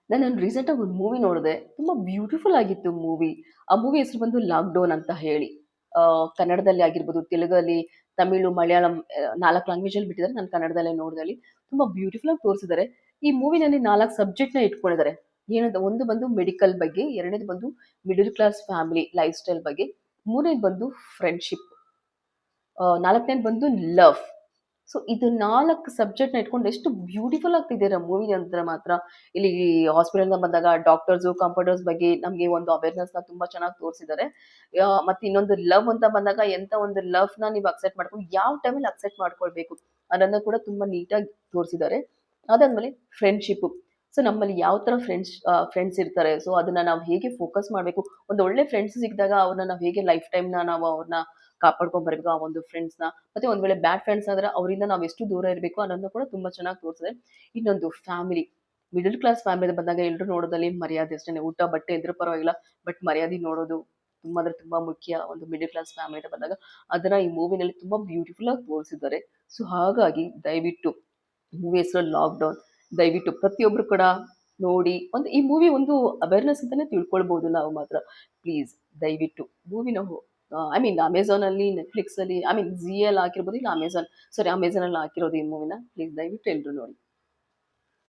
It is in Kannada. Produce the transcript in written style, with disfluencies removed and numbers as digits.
ನಾನು ರೀಸೆಂಟಾಗಿ ಒಂದು ಮೂವಿ ನೋಡಿದೆ. ತುಂಬಾ ಬ್ಯೂಟಿಫುಲ್ ಆಗಿತ್ತು ಮೂವಿ. ಆ ಮೂವಿ ಹೆಸರು ಬಂದು ಲಾಕ್‌ಡೌನ್ ಅಂತ ಹೇಳಿ. ಕನ್ನಡದಲ್ಲಿ ಆಗಿರ್ಬೋದು, ತೆಲುಗಲ್ಲಿ, ತಮಿಳು, ಮಲಯಾಳಂ 4 ಲ್ಯಾಂಗ್ವೇಜಲ್ಲಿ ಬಿಟ್ಟಿದ್ದಾರೆ. ನಾನು ಕನ್ನಡದಲ್ಲೇ ನೋಡ್ದಲ್ಲಿ. ತುಂಬಾ ಬ್ಯೂಟಿಫುಲ್ ಆಗಿ ತೋರಿಸಿದ್ದಾರೆ. ಈ ಮೂವಿನಲ್ಲಿ 4 ಸಬ್ಜೆಕ್ಟ್‌ನ ಇಟ್ಕೊಂಡಿದ್ದಾರೆ. ಏನಂತ ಒಂದು ಬಂದು ಮೆಡಿಕಲ್ ಬಗ್ಗೆ, 2ನೇದು ಬಂದು middle class family life style ಬಗ್ಗೆ, 3ನೇದು ಬಂದು ಫ್ರೆಂಡ್‌ಶಿಪ್, 4ನೇದು ಬಂದು ಲವ್. ಸೊ ಇದು 4 ಸಬ್ಜೆಕ್ಟ್‌ನ ಇಟ್ಕೊಂಡು ಎಷ್ಟು ಬ್ಯೂಟಿಫುಲ್ ಆಗ್ತಿದೆ ಮೂವಿ ಅಂದ್ರೆ ಮಾತ್ರ. ಇಲ್ಲಿ ಹಾಸ್ಪಿಟಲ್‌ಗೆ ಬಂದಾಗ ಡಾಕ್ಟರ್ಸು, ಕಾಂಪೌಂಡರ್ಸ್ ಬಗ್ಗೆ ನಮ್ಗೆ ಒಂದು ಅವೇರ್‌ನೆಸ್‌ನ ತುಂಬಾ ಚೆನ್ನಾಗಿ ತೋರಿಸಿದ್ದಾರೆ. ಮತ್ತೆ ಇನ್ನೊಂದು ಲವ್ ಅಂತ ಬಂದಾಗ ಎಂತ ಒಂದು ಲವ್‌ನ ನೀವು ಅಕ್ಸೆಪ್ಟ್ ಮಾಡ್ಕೊಂಡು ಯಾವ ಟೈಮಲ್ಲಿ ಅಕ್ಸೆಪ್ಟ್ ಮಾಡ್ಕೊಳ್ಬೇಕು ಅನ್ನೋದನ್ನ ಕೂಡ ತುಂಬಾ ನೀಟಾಗಿ ತೋರಿಸಿದ್ದಾರೆ. ಅದಾದ್ಮೇಲೆ ಫ್ರೆಂಡ್‌ಶಿಪ್ಪು. ಸೊ ನಮ್ಮಲ್ಲಿ ಯಾವ ತರ ಫ್ರೆಂಡ್ಸ್ ಇರ್ತಾರೆ. ಸೊ ಅದನ್ನ ನಾವು ಹೇಗೆ ಫೋಕಸ್ ಮಾಡ್ಬೇಕು. ಒಂದು ಒಳ್ಳೆ ಫ್ರೆಂಡ್ಸ್ ಸಿಕ್ಕಿದಾಗ ಅವ್ರನ್ನ ನಾವು ಹೇಗೆ ಲೈಫ್ ಟೈಮ್‌ನ ನಾವು ಅವ್ರನ್ನ ಕಾಪಾಡ್ಕೊಂಡ್ ಬರ್ಬೇಕು ಆ ಒಂದು ಫ್ರೆಂಡ್ಸ್‌ನ. ಮತ್ತೆ ಒಂದ್ ವೇಳೆ ಬ್ಯಾಡ್ ಫ್ರೆಂಡ್ಸ್ ಆದ್ರೆ ಅವರಿಂದ ನಾವು ಎಷ್ಟು ದೂರ ಇರಬೇಕು ಅನ್ನೋದನ್ನ ಕೂಡ ತುಂಬಾ ಚೆನ್ನಾಗಿ ತೋರಿಸಿದೆ. ಇನ್ನೊಂದು ಫ್ಯಾಮಿಲಿ, ಮಿಡಲ್ ಕ್ಲಾಸ್ ಫ್ಯಾಮಿಲಿ ಬಂದಾಗ ಎಲ್ರು ನೋಡೋದಲ್ಲಿ ಮರ್ಯಾದೆ ಅಷ್ಟೇನೆ. ಊಟ ಬಟ್ಟೆ ಇದ್ರೂ ಪರವಾಗಿಲ್ಲ, ಬಟ್ ಮರ್ಯಾದೆ ನೋಡೋದು ತುಂಬಾ ಅಂದ್ರೆ ತುಂಬಾ ಮುಖ್ಯ ಒಂದು ಮಿಡಲ್ ಕ್ಲಾಸ್ ಫ್ಯಾಮಿಲಿ ಅಂತ ಬಂದಾಗ. ಅದನ್ನ ಈ ಮೂವಿನಲ್ಲಿ ತುಂಬಾ ಬ್ಯೂಟಿಫುಲ್ ಆಗಿ ತೋರಿಸಿದ್ದಾರೆ. ಸೊ ಹಾಗಾಗಿ ದಯವಿಟ್ಟು ಮೂವಿ ಹೆಸರು ಲಾಕ್‌ಡೌನ್. ದಯವಿಟ್ಟು ಪ್ರತಿಯೊಬ್ರು ಕೂಡ ನೋಡಿ ಒಂದು ಈ ಮೂವಿ ಒಂದು ಅವೇರ್‌ನೆಸ್ ಅಂತಾನೆ ತಿಳ್ಕೊಳ್ಬಹುದು ನಾವು ಮಾತ್ರ. ಪ್ಲೀಸ್ ದಯವಿಟ್ಟು ಮೂವಿನ ಐ ಮೀನ್ ಅಮೆಜಾನಲ್ಲಿ, ನೆಟ್‌ಫ್ಲಿಕ್ಸಲ್ಲಿ, ಐ ಮೀನ್ ಝೀಯಲ್ಲಿ ಹಾಕಿರ್ಬೋದು, ಇಲ್ಲ ಅಮೆಜಾನ್ ಸಾರಿ ಅಮೆಜಾನಲ್ಲಿ ಹಾಕಿರೋದು ಈ ಮೂವಿನ. ಪ್ಲೀಸ್ ದಯವಿಟ್ಟು ಎಲ್ರು ನೋಡಿ.